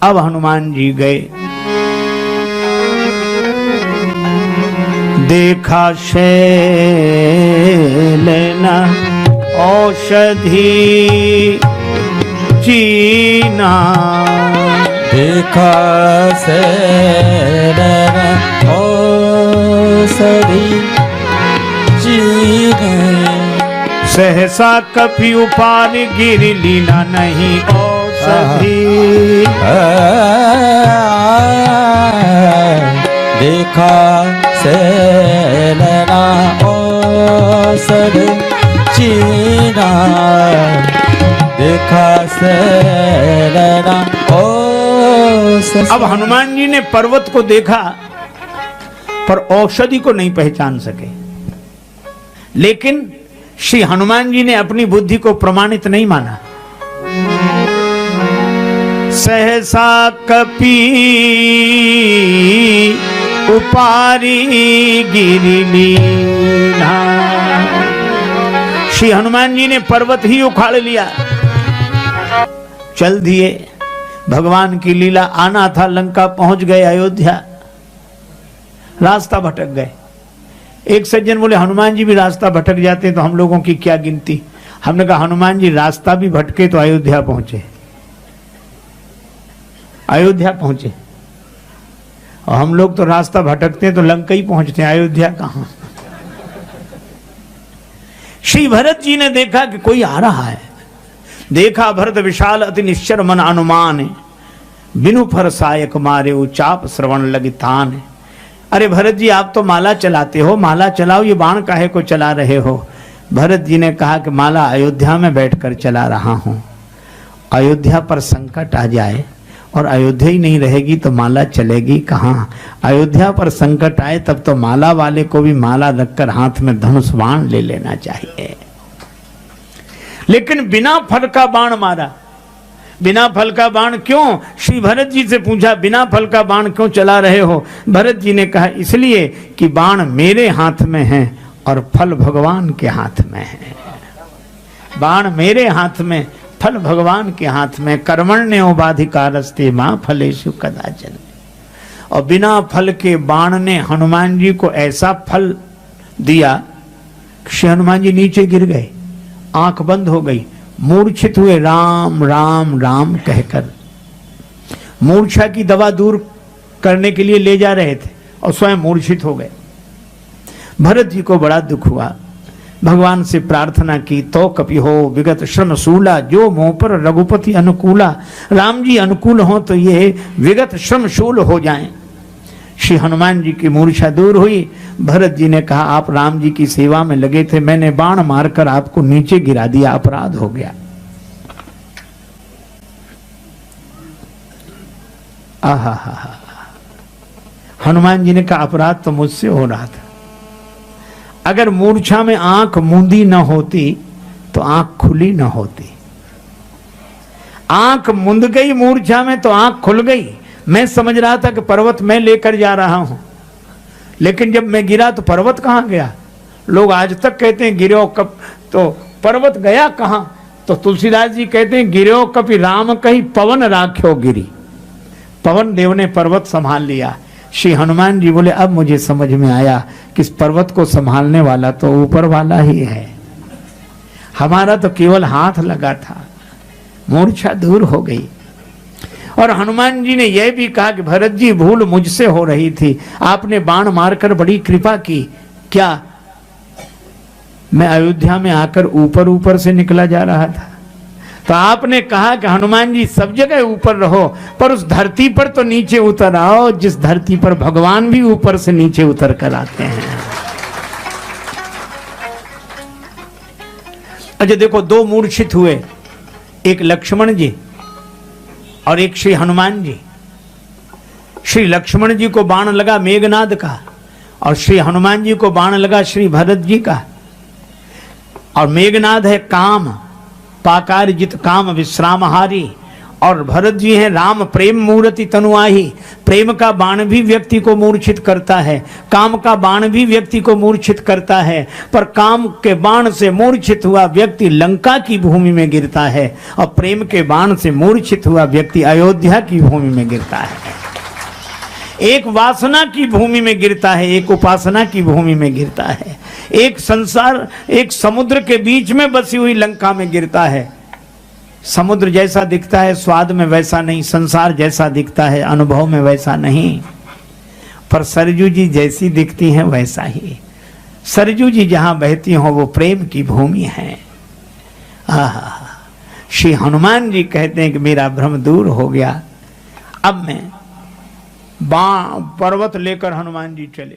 अब हनुमान जी गए, देखा शैल औषधि चीना, देखा शैल औषधि चीना, सहसा कपि उपार गिर लीना नहीं औषधि। देखा शैलना औषधि चीना, देखा शैलना औषधि। अब हनुमान जी ने पर्वत को देखा पर औषधि को नहीं पहचान सके, लेकिन श्री हनुमान जी ने अपनी बुद्धि को प्रमाणित नहीं माना। सहसा कपि उपारी गिरिलीना, श्री हनुमान जी ने पर्वत ही उखाड़ लिया। चल दिए, भगवान की लीला, आना था लंका, पहुंच गए अयोध्या, रास्ता भटक गए। एक सज्जन बोले हनुमान जी भी रास्ता भटक जाते तो हम लोगों की क्या गिनती। हमने कहा हनुमान जी रास्ता भी भटके तो अयोध्या पहुंचे, अयोध्या पहुंचे, और हम लोग तो रास्ता भटकते हैं तो लंका ही पहुंचते हैं, अयोध्या कहां। श्री भरत जी ने देखा कि कोई आ रहा है। देखा भरत विशाल अति निश्चर मन अनुमान, बिनु फर सायक मारे उचाप श्रवण लगी तान। अरे भरत जी आप तो माला चलाते हो, माला चलाओ, ये बाण काहे को चला रहे हो। भरत जी ने कहा कि माला अयोध्या में बैठकर चला रहा हूं, अयोध्या पर संकट आ जाए और अयोध्या ही नहीं रहेगी तो माला चलेगी कहाँ। अयोध्या पर संकट आए तब तो माला वाले को भी माला रखकर हाथ में धनुष बाण ले लेना चाहिए। लेकिन बिना फल का बाण मारा। बिना फल का बाण क्यों? श्री भरत जी से पूछा बिना फल का बाण क्यों चला रहे हो। भरत जी ने कहा इसलिए कि बाण मेरे हाथ में है और फल भगवान के हाथ में है। बाण मेरे हाथ में, फल भगवान के हाथ में। कर्मण्योपाधिकारस्ते मां फलेषु कदाचन। और बिना फल के बाण ने हनुमान जी को ऐसा फल दिया, श्री हनुमान जी नीचे गिर गए, आंख बंद हो गई, मूर्छित हुए, राम राम राम कहकर। मूर्छा की दवा दूर करने के लिए ले जा रहे थे और स्वयं मूर्छित हो गए। भरत जी को बड़ा दुख हुआ, भगवान से प्रार्थना की, तो कपि हो विगत श्रम शूला, जो मोह पर रघुपति अनुकूला। राम जी अनुकूल हो तो ये विगत श्रम शूल हो जाएं। श्री हनुमान जी की मूर्छा दूर हुई। भरत जी ने कहा आप राम जी की सेवा में लगे थे, मैंने बाण मारकर आपको नीचे गिरा दिया, अपराध हो गया। आहा हा हा। हनुमान जी ने कहा अपराध तो मुझसे हो रहा था। अगर मूर्छा में आंख मूंदी न होती तो आंख खुली न होती। आंख मूंद गई मूर्छा में तो आंख खुल गई। मैं समझ रहा था कि पर्वत मैं लेकर जा रहा हूं, लेकिन जब मैं गिरा तो पर्वत कहां गया। लोग आज तक कहते हैं गिरो कब, तो पर्वत गया कहां। तो तुलसीदास जी कहते हैं गिरो कपि राम कही पवन राख्यो गिरी। पवन देव ने पर्वत संभाल लिया। श्री हनुमान जी बोले अब मुझे समझ में आया कि इस पर्वत को संभालने वाला तो ऊपर वाला ही है, हमारा तो केवल हाथ लगा था। मूर्छा दूर हो गई। और हनुमान जी ने यह भी कहा कि भरत जी भूल मुझसे हो रही थी, आपने बाण मारकर बड़ी कृपा की। क्या मैं अयोध्या में आकर ऊपर ऊपर से निकला जा रहा था, तो आपने कहा कि हनुमान जी सब जगह ऊपर रहो पर उस धरती पर तो नीचे उतर आओ जिस धरती पर भगवान भी ऊपर से नीचे उतर कर आते हैं। अच्छा देखो, दो मूर्छित हुए, एक लक्ष्मण जी और एक श्री हनुमान जी। श्री लक्ष्मण जी को बाण लगा मेघनाद का और श्री हनुमान जी को बाण लगा श्री भरत जी का। और मेघनाद है काम, पाकार जित काम विश्रामहारी, और भरत जी हैं राम प्रेम मूर्ति तनुआही। प्रेम का बाण भी व्यक्ति को मूर्छित करता है, काम का बाण भी व्यक्ति को मूर्छित करता है, पर काम के बाण से मूर्छित हुआ व्यक्ति लंका की भूमि में गिरता है और प्रेम के बाण से मूर्छित हुआ व्यक्ति अयोध्या की भूमि में गिरता है। एक वासना की भूमि में गिरता है, एक उपासना की भूमि में गिरता है, एक संसार एक समुद्र के बीच में बसी हुई लंका में गिरता है। समुद्र जैसा दिखता है स्वाद में वैसा नहीं, संसार जैसा दिखता है अनुभव में वैसा नहीं, पर सरजू जी जैसी दिखती हैं वैसा ही। सरजू जी जहां बहती हो वो प्रेम की भूमि है। श्री हनुमान जी कहते हैं कि मेरा भ्रम दूर हो गया। अब मैं पर्वत लेकर हनुमान जी चले।